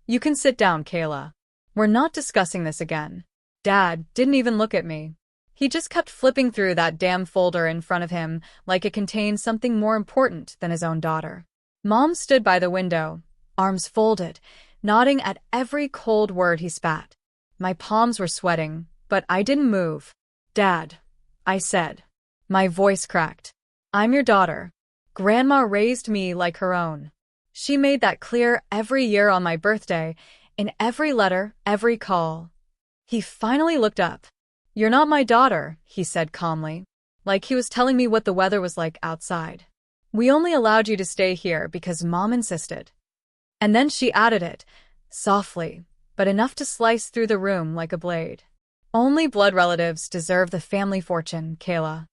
You can sit down, Kayla. We're not discussing this again. Dad didn't even look at me. He just kept flipping through that damn folder in front of him like it contained something more important than his own daughter. Mom stood by the window, arms folded, nodding at every cold word he spat. My palms were sweating, but I didn't move. Dad, I said. My voice cracked. I'm your daughter. Grandma raised me like her own. She made that clear every year on my birthday, in every letter, every call. He finally looked up. You're not my daughter, he said calmly, like he was telling me what the weather was like outside. We only allowed you to stay here because Mom insisted. And then she added it, softly, but enough to slice through the room like a blade. Only blood relatives deserve the family fortune, Kayla.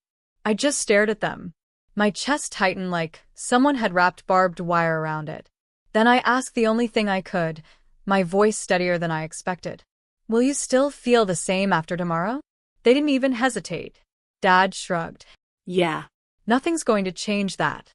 I just stared at them. My chest tightened like someone had wrapped barbed wire around it. Then I asked the only thing I could, my voice steadier than I expected. Will you still feel the same after tomorrow? They didn't even hesitate. Dad shrugged. Yeah. Nothing's going to change that.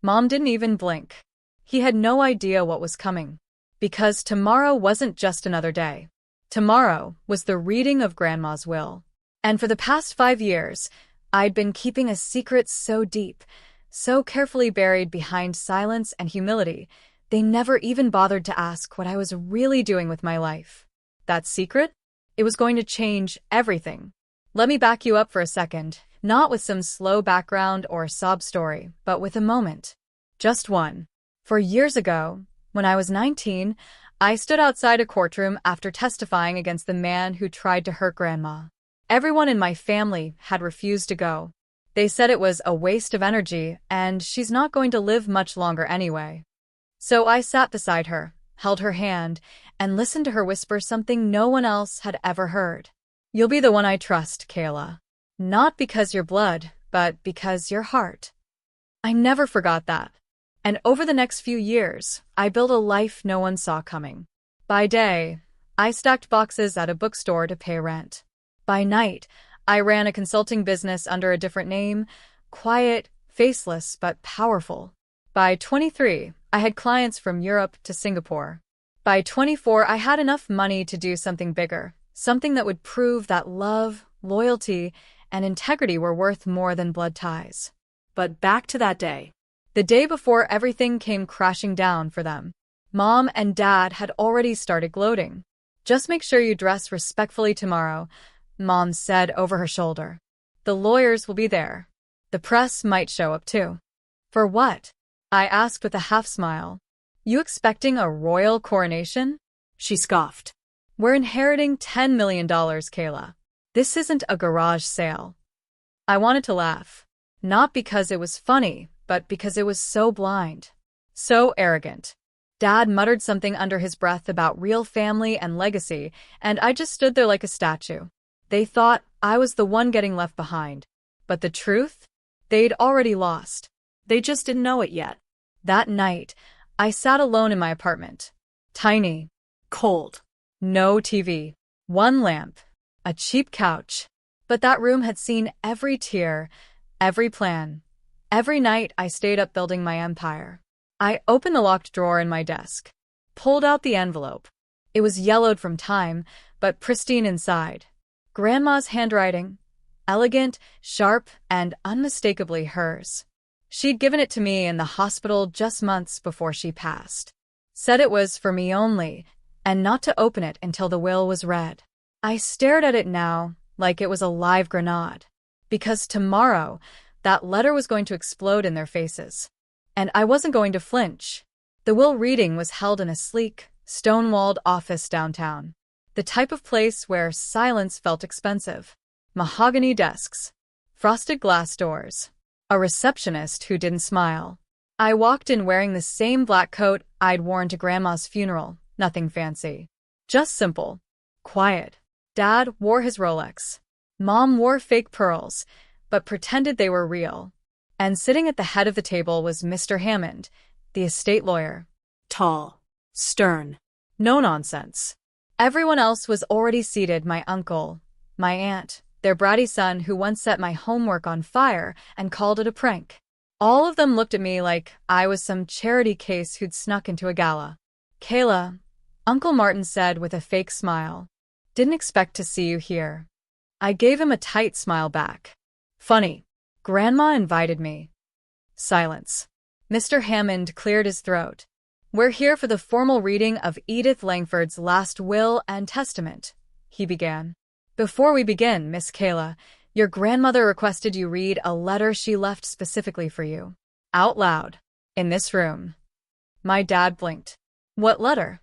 Mom didn't even blink. He had no idea what was coming. Because tomorrow wasn't just another day. Tomorrow was the reading of Grandma's will. And for the past 5 years, I'd been keeping a secret so deep, so carefully buried behind silence and humility, they never even bothered to ask what I was really doing with my life. That secret? It was going to change everything. Let me back you up for a second, not with some slow background or sob story, but with a moment. Just one. 4 years ago, when I was 19, I stood outside a courtroom after testifying against the man who tried to hurt Grandma. Everyone in my family had refused to go. They said it was a waste of energy, and she's not going to live much longer anyway. So I sat beside her, held her hand, and listened to her whisper something no one else had ever heard. You'll be the one I trust, Kayla. Not because you're blood, but because you're heart. I never forgot that. And over the next few years, I built a life no one saw coming. By day, I stacked boxes at a bookstore to pay rent. By night, I ran a consulting business under a different name, quiet, faceless, but powerful. By 23, I had clients from Europe to Singapore. By 24, I had enough money to do something bigger, something that would prove that love, loyalty, and integrity were worth more than blood ties. But back to that day. The day before everything came crashing down for them. Mom and Dad had already started gloating. Just make sure you dress respectfully tomorrow, Mom said over her shoulder. The lawyers will be there. The press might show up too. For what? I asked with a half smile. You expecting a royal coronation? She scoffed. We're inheriting $10 million, Kayla. This isn't a garage sale. I wanted to laugh. Not because it was funny, but because it was so blind. So arrogant. Dad muttered something under his breath about real family and legacy, and I just stood there like a statue. They thought I was the one getting left behind. But the truth? They'd already lost. They just didn't know it yet. That night, I sat alone in my apartment. Tiny. Cold. No TV. One lamp. A cheap couch. But that room had seen every tear, every plan. Every night I stayed up building my empire. I opened the locked drawer in my desk. Pulled out the envelope. It was yellowed from time, but pristine inside. Grandma's handwriting. Elegant, sharp, and unmistakably hers. She'd given it to me in the hospital just months before she passed. Said it was for me only, and not to open it until the will was read. I stared at it now, like it was a live grenade. Because tomorrow, that letter was going to explode in their faces. And I wasn't going to flinch. The will reading was held in a sleek, stone-walled office downtown. The type of place where silence felt expensive. Mahogany desks. Frosted glass doors. A receptionist who didn't smile. I walked in wearing the same black coat I'd worn to Grandma's funeral. Nothing fancy. Just simple. Quiet. Dad wore his Rolex. Mom wore fake pearls, but pretended they were real. And sitting at the head of the table was Mr. Hammond, the estate lawyer. Tall. Stern. No nonsense. Everyone else was already seated, my uncle, my aunt, their bratty son who once set my homework on fire and called it a prank. All of them looked at me like I was some charity case who'd snuck into a gala. Kayla, Uncle Martin said with a fake smile. Didn't expect to see you here. I gave him a tight smile back. Funny. Grandma invited me. Silence. Mr. Hammond cleared his throat. We're here for the formal reading of Edith Langford's last will and testament, he began. Before we begin, Miss Kayla, your grandmother requested you read a letter she left specifically for you. Out loud. In this room. My dad blinked. What letter?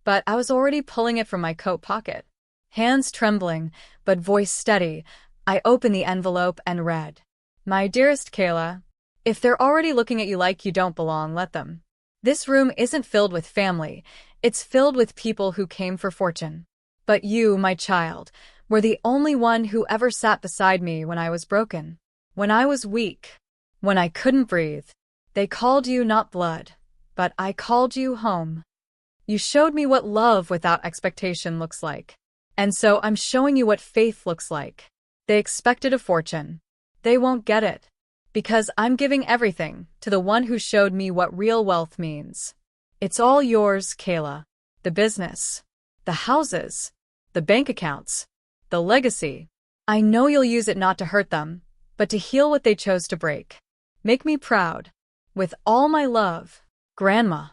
But I was already pulling it from my coat pocket. Hands trembling, but voice steady, I opened the envelope and read. My dearest Kayla, if they're already looking at you like you don't belong, let them. This room isn't filled with family, it's filled with people who came for fortune. But you, my child, were the only one who ever sat beside me when I was broken, when I was weak, when I couldn't breathe. They called you not blood, but I called you home. You showed me what love without expectation looks like. And so I'm showing you what faith looks like. They expected a fortune. They won't get it. Because I'm giving everything to the one who showed me what real wealth means. It's all yours, Kayla. The business, the houses, the bank accounts, the legacy. I know you'll use it not to hurt them, but to heal what they chose to break. Make me proud. With all my love, Grandma.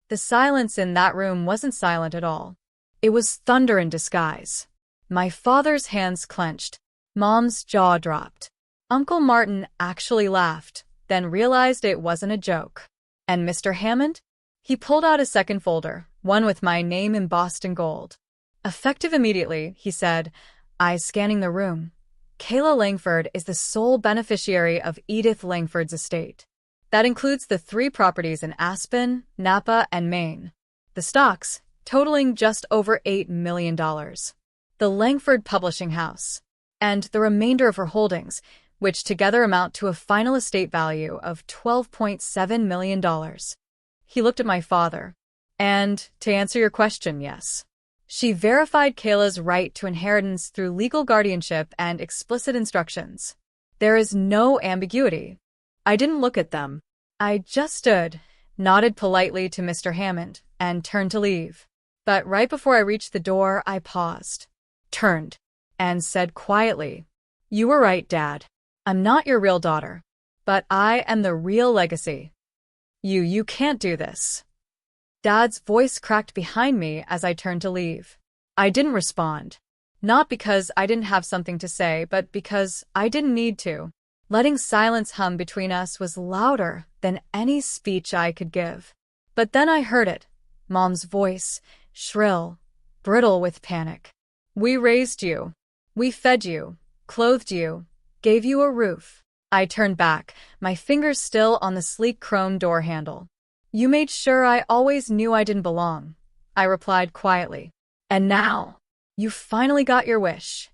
The silence in that room wasn't silent at all. It was thunder in disguise. My father's hands clenched. Mom's jaw dropped. Uncle Martin actually laughed, then realized it wasn't a joke. And Mr. Hammond? He pulled out a second folder, one with my name embossed in gold. Effective immediately, he said, eyes scanning the room. Kayla Langford is the sole beneficiary of Edith Langford's estate. That includes the 3 properties in Aspen, Napa, and Maine. The stocks, totaling just over $8 million. The Langford Publishing House. And the remainder of her holdings, which together amount to a final estate value of $12.7 million. He looked at my father. And, to answer your question, yes. She verified Kayla's right to inheritance through legal guardianship and explicit instructions. There is no ambiguity. I didn't look at them. I just stood, nodded politely to Mr. Hammond, and turned to leave. But right before I reached the door, I paused, turned, and said quietly, You were right, Dad. I'm not your real daughter, but I am the real legacy. You can't do this. Dad's voice cracked behind me as I turned to leave. I didn't respond. Not because I didn't have something to say, but because I didn't need to. Letting silence hum between us was louder than any speech I could give. But then I heard it. Mom's voice, shrill, brittle with panic. We raised you. We fed you, clothed you, gave you a roof. I turned back, my fingers still on the sleek chrome door handle. You made sure I always knew I didn't belong, I replied quietly. And now, you finally got your wish.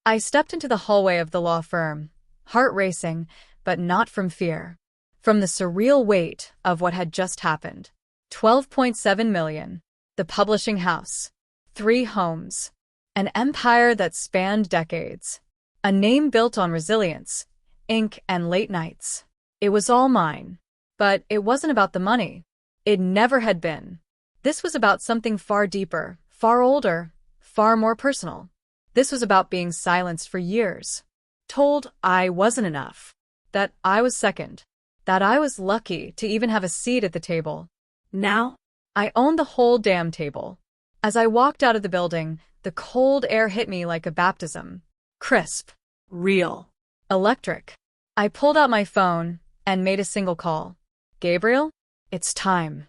I stepped into the hallway of the law firm, heart racing, but not from fear. From the surreal weight of what had just happened. $12.7 million, the publishing house, 3 homes, an empire that spanned decades, a name built on resilience, ink, and late nights. It was all mine. But it wasn't about the money. It never had been. This was about something far deeper, far older, far more personal. This was about being silenced for years. Told I wasn't enough. That I was second. That I was lucky to even have a seat at the table. Now, I owned the whole damn table. As I walked out of the building, the cold air hit me like a baptism. Crisp. Real. Electric. I pulled out my phone and made a single call. Gabriel? It's time.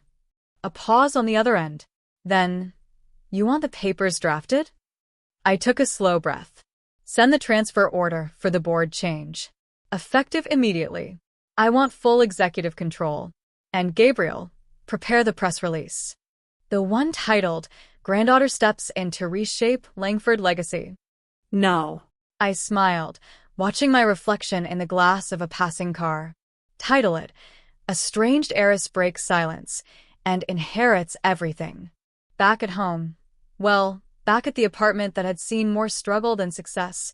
A pause on the other end. Then, you want the papers drafted? I took a slow breath. Send the transfer order for the board change. Effective immediately. I want full executive control. And Gabriel, prepare the press release. The one titled, Granddaughter Steps in to Reshape Langford Legacy. No. I smiled, watching my reflection in the glass of a passing car. Title it, A Strange Heiress Breaks Silence and Inherits Everything. Back at home. Well, back at the apartment that had seen more struggle than success.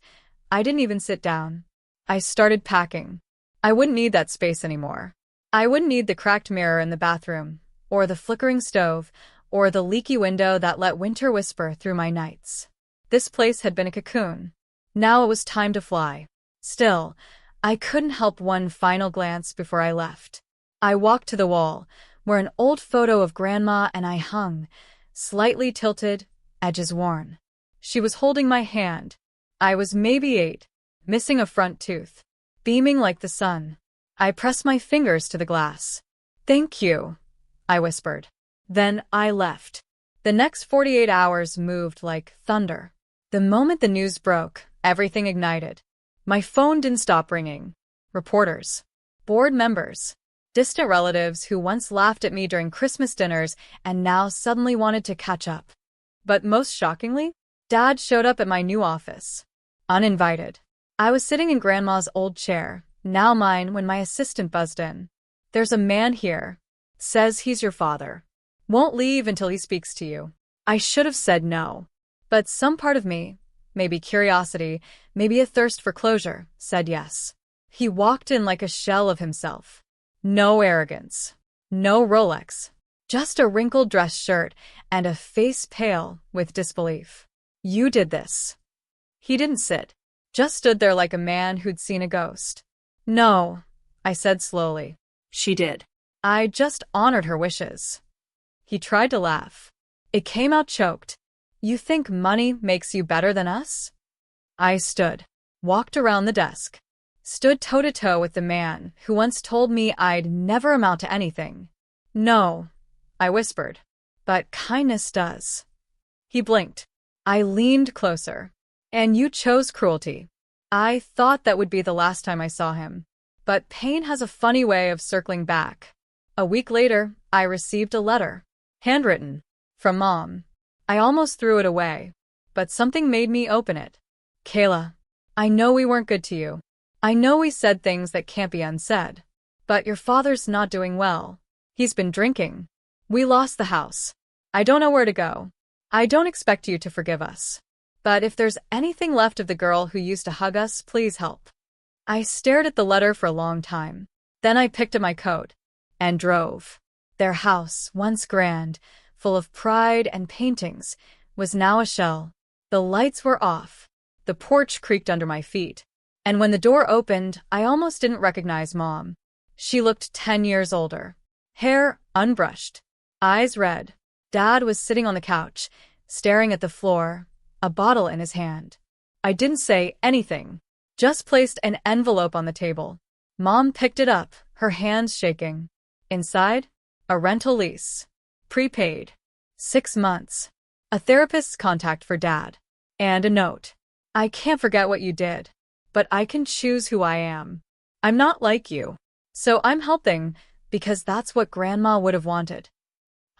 I didn't even sit down. I started packing. I wouldn't need that space anymore. I wouldn't need the cracked mirror in the bathroom, or the flickering stove, or the leaky window that let winter whisper through my nights. This place had been a cocoon. Now it was time to fly. Still, I couldn't help one final glance before I left. I walked to the wall, where an old photo of Grandma and I hung, slightly tilted, edges worn. She was holding my hand. I was maybe 8, missing a front tooth, beaming like the sun. I pressed my fingers to the glass. "Thank you," I whispered. Then I left. The next 48 hours moved like thunder. The moment the news broke, everything ignited. My phone didn't stop ringing. Reporters, board members, distant relatives who once laughed at me during Christmas dinners and now suddenly wanted to catch up. But most shockingly, Dad showed up at my new office. Uninvited. I was sitting in Grandma's old chair, now mine, when my assistant buzzed in. "There's a man here. Says he's your father. Won't leave until he speaks to you." I should have said no. But some part of me, maybe curiosity, maybe a thirst for closure, said yes. He walked in like a shell of himself. No arrogance. No Rolex. Just a wrinkled dress shirt and a face pale with disbelief. "You did this." He didn't sit. Just stood there like a man who'd seen a ghost. "No," I said slowly. "She did. I just honored her wishes." He tried to laugh. It came out choked. "You think money makes you better than us?" I stood, walked around the desk, stood toe-to-toe with the man who once told me I'd never amount to anything. "No," I whispered, "but kindness does." He blinked. I leaned closer. "And you chose cruelty." I thought that would be the last time I saw him. But pain has a funny way of circling back. A week later, I received a letter. Handwritten. From Mom. I almost threw it away. But something made me open it. "Kayla, I know we weren't good to you. I know we said things that can't be unsaid. But your father's not doing well. He's been drinking. We lost the house. I don't know where to go. I don't expect you to forgive us. But if there's anything left of the girl who used to hug us, please help." I stared at the letter for a long time. Then I picked up my coat and drove. Their house, once grand, full of pride and paintings, was now a shell. The lights were off. The porch creaked under my feet. And when the door opened, I almost didn't recognize Mom. She looked 10 years older. Hair unbrushed. Eyes red. Dad was sitting on the couch, staring at the floor, a bottle in his hand. I didn't say anything, just placed an envelope on the table. Mom picked it up, her hands shaking. Inside, a rental lease. Prepaid. 6 months. A therapist's contact for Dad. And a note. "I can't forget what you did, but I can choose who I am. I'm not like you. So I'm helping, because that's what Grandma would have wanted."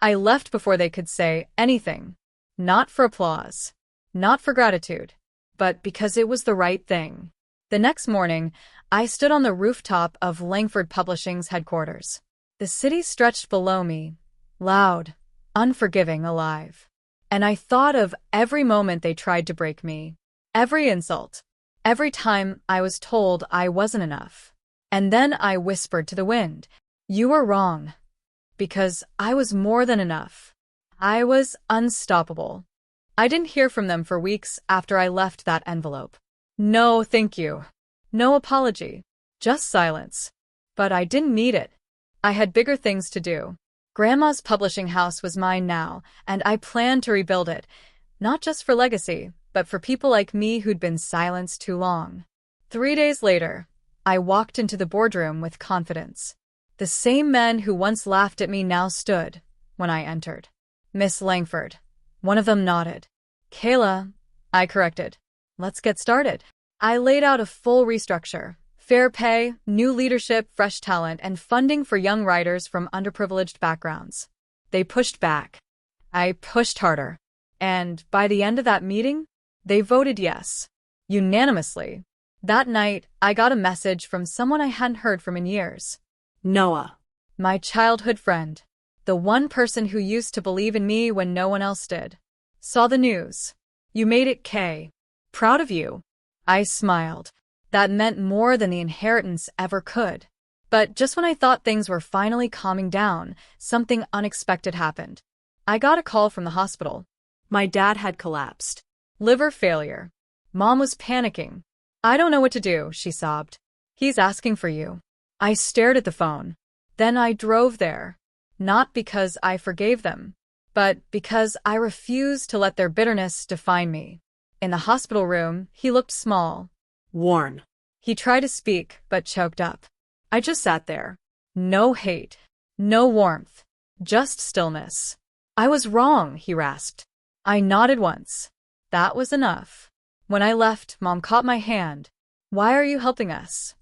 I left before they could say anything. Not for applause. Not for gratitude. But because it was the right thing. The next morning, I stood on the rooftop of Langford Publishing's headquarters. The city stretched below me, loud, unforgiving, alive. And I thought of every moment they tried to break me. Every insult. Every time I was told I wasn't enough. And then I whispered to the wind, "You were wrong." Because I was more than enough. I was unstoppable. I didn't hear from them for weeks after I left that envelope. No, thank you. No apology. Just silence. But I didn't need it. I had bigger things to do. Grandma's publishing house was mine now, and I planned to rebuild it, not just for legacy, but for people like me who'd been silenced too long. 3 days later, I walked into the boardroom with confidence. The same men who once laughed at me now stood when I entered. "Miss Langford." One of them nodded. "Kayla," I corrected. "Let's get started." I laid out a full restructure. Fair pay, new leadership, fresh talent, and funding for young writers from underprivileged backgrounds. They pushed back. I pushed harder. And by the end of that meeting, they voted yes. Unanimously. That night, I got a message from someone I hadn't heard from in years. Noah. My childhood friend. The one person who used to believe in me when no one else did. Saw the news. "You made it, Kay. Proud of you." I smiled. That meant more than the inheritance ever could. But just when I thought things were finally calming down, something unexpected happened. I got a call from the hospital. My dad had collapsed. Liver failure. Mom was panicking. I don't know what to do, she sobbed. He's asking for you. I stared at the phone. Then I drove there. Not because I forgave them, but because I refused to let their bitterness define me. In the hospital room, he looked small. Worn. He tried to speak, but choked up. I just sat there. No hate. No warmth. Just stillness. I was wrong, he rasped. I nodded once. That was enough. When I left, Mom caught my hand. Why are you helping us?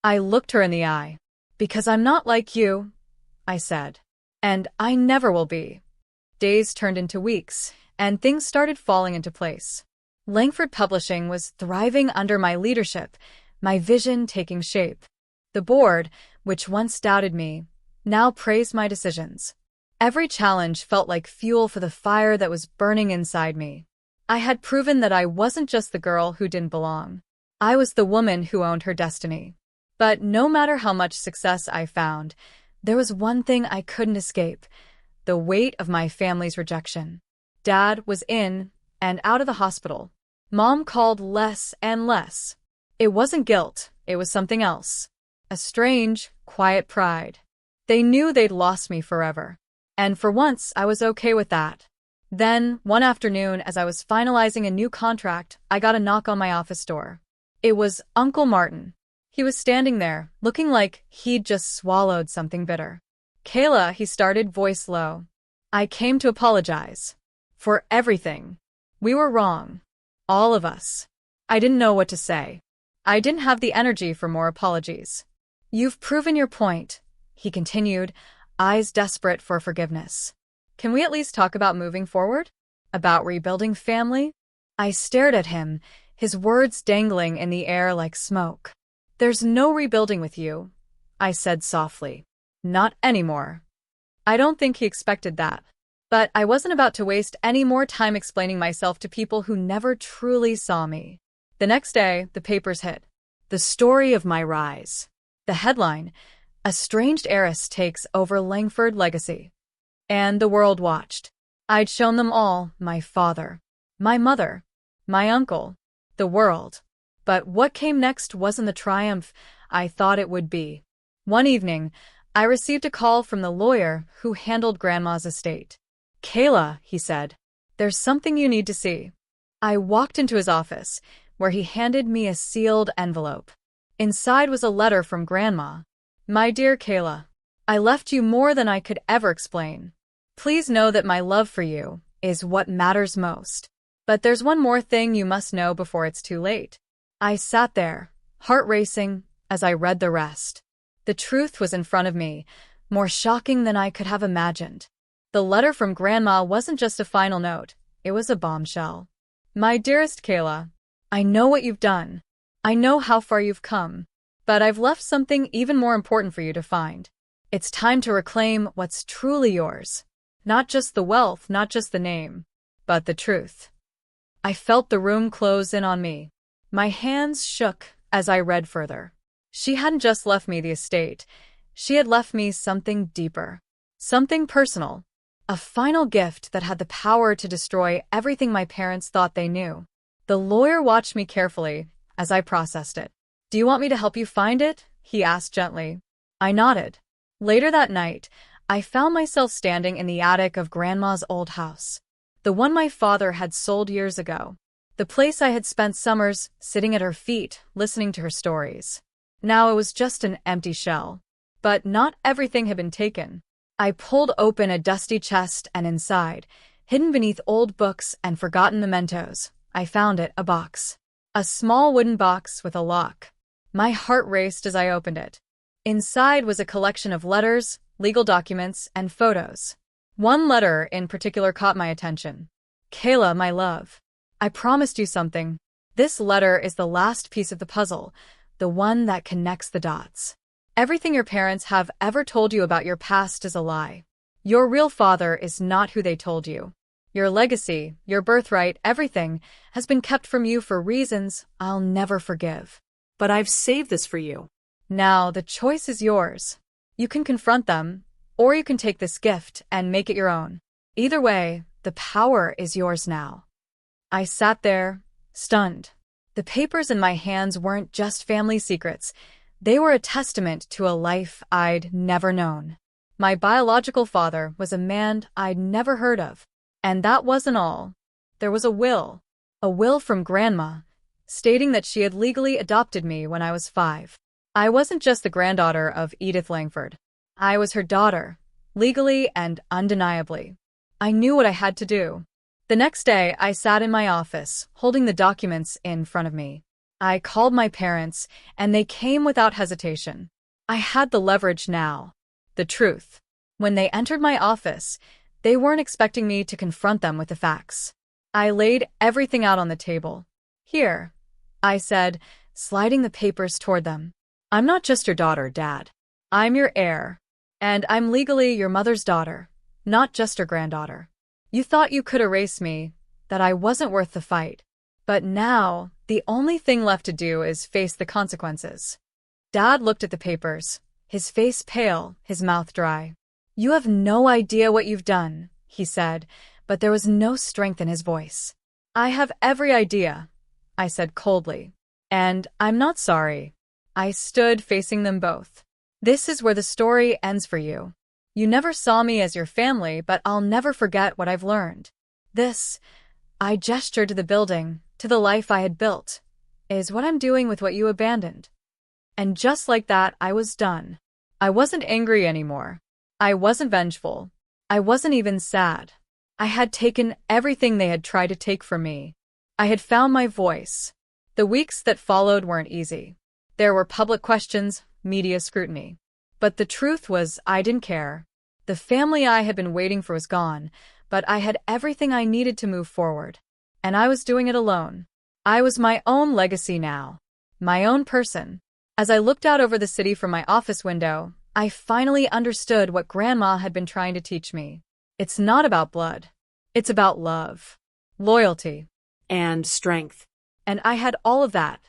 I looked her in the eye. Because I'm not like you, I said. And I never will be. Days turned into weeks, and things started falling into place. Langford Publishing was thriving under my leadership, my vision taking shape. The board, which once doubted me, now praised my decisions. Every challenge felt like fuel for the fire that was burning inside me. I had proven that I wasn't just the girl who didn't belong. I was the woman who owned her destiny. But no matter how much success I found, there was one thing I couldn't escape: the weight of my family's rejection. Dad was in and out of the hospital. Mom called less and less. It wasn't guilt, it was something else. A strange, quiet pride. They knew they'd lost me forever. And for once, I was okay with that. Then, one afternoon, as I was finalizing a new contract, I got a knock on my office door. It was Uncle Martin. He was standing there, looking like he'd just swallowed something bitter. Kayla, he started, voice low. I came to apologize. For everything. We were wrong. All of us. I didn't know what to say. I didn't have the energy for more apologies. You've proven your point, he continued, eyes desperate for forgiveness. Can we at least talk about moving forward? About rebuilding family? I stared at him, his words dangling in the air like smoke. There's no rebuilding with you, I said softly. Not anymore. I don't think he expected that. But I wasn't about to waste any more time explaining myself to people who never truly saw me. The next day, the papers hit. The story of my rise. The headline, Estranged Heiress Takes Over Langford Legacy. And the world watched. I'd shown them all, my father, my mother, my uncle, the world. But what came next wasn't the triumph I thought it would be. One evening, I received a call from the lawyer who handled Grandma's estate. Kayla, he said, there's something you need to see. I walked into his office, where he handed me a sealed envelope. Inside was a letter from Grandma. My dear Kayla, I left you more than I could ever explain. Please know that my love for you is what matters most. But there's one more thing you must know before it's too late. I sat there, heart racing, as I read the rest. The truth was in front of me, more shocking than I could have imagined. The letter from Grandma wasn't just a final note, it was a bombshell. My dearest Kayla, I know what you've done. I know how far you've come. But I've left something even more important for you to find. It's time to reclaim what's truly yours. Not just the wealth, not just the name, but the truth. I felt the room close in on me. My hands shook as I read further. She hadn't just left me the estate. She had left me something deeper. Something personal. A final gift that had the power to destroy everything my parents thought they knew. The lawyer watched me carefully as I processed it. Do you want me to help you find it? He asked gently. I nodded. Later that night, I found myself standing in the attic of Grandma's old house. The one my father had sold years ago. The place I had spent summers sitting at her feet, listening to her stories. Now it was just an empty shell. But not everything had been taken. I pulled open a dusty chest and inside, hidden beneath old books and forgotten mementos, I found it, a box. A small wooden box with a lock. My heart raced as I opened it. Inside was a collection of letters, legal documents, and photos. One letter in particular caught my attention. Kayla, my love. I promised you something. This letter is the last piece of the puzzle, the one that connects the dots. Everything your parents have ever told you about your past is a lie. Your real father is not who they told you. Your legacy, your birthright, everything has been kept from you for reasons I'll never forgive. But I've saved this for you. Now the choice is yours. You can confront them, or you can take this gift and make it your own. Either way, the power is yours now. I sat there, stunned. The papers in my hands weren't just family secrets. They were a testament to a life I'd never known. My biological father was a man I'd never heard of. And that wasn't all. There was a will from Grandma, stating that she had legally adopted me when I was 5. I wasn't just the granddaughter of Edith Langford. I was her daughter, legally and undeniably. I knew what I had to do. The next day, I sat in my office, holding the documents in front of me. I called my parents, and they came without hesitation. I had the leverage now. The truth. When they entered my office, they weren't expecting me to confront them with the facts. I laid everything out on the table. Here, I said, sliding the papers toward them. I'm not just your daughter, Dad. I'm your heir. And I'm legally your mother's daughter, not just her granddaughter. You thought you could erase me, that I wasn't worth the fight. But now, the only thing left to do is face the consequences. Dad looked at the papers, his face pale, his mouth dry. You have no idea what you've done, he said, but there was no strength in his voice. I have every idea, I said coldly. And I'm not sorry. I stood facing them both. This is where the story ends for you. You never saw me as your family, but I'll never forget what I've learned. This, I gestured to the building, to the life I had built, is what I'm doing with what you abandoned. And just like that, I was done. I wasn't angry anymore. I wasn't vengeful. I wasn't even sad. I had taken everything they had tried to take from me. I had found my voice. The weeks that followed weren't easy. There were public questions, media scrutiny. But the truth was, I didn't care. The family I had been waiting for was gone, but I had everything I needed to move forward. And I was doing it alone. I was my own legacy now. My own person. As I looked out over the city from my office window, I finally understood what Grandma had been trying to teach me. It's not about blood. It's about love, loyalty, And strength. and I had all of that.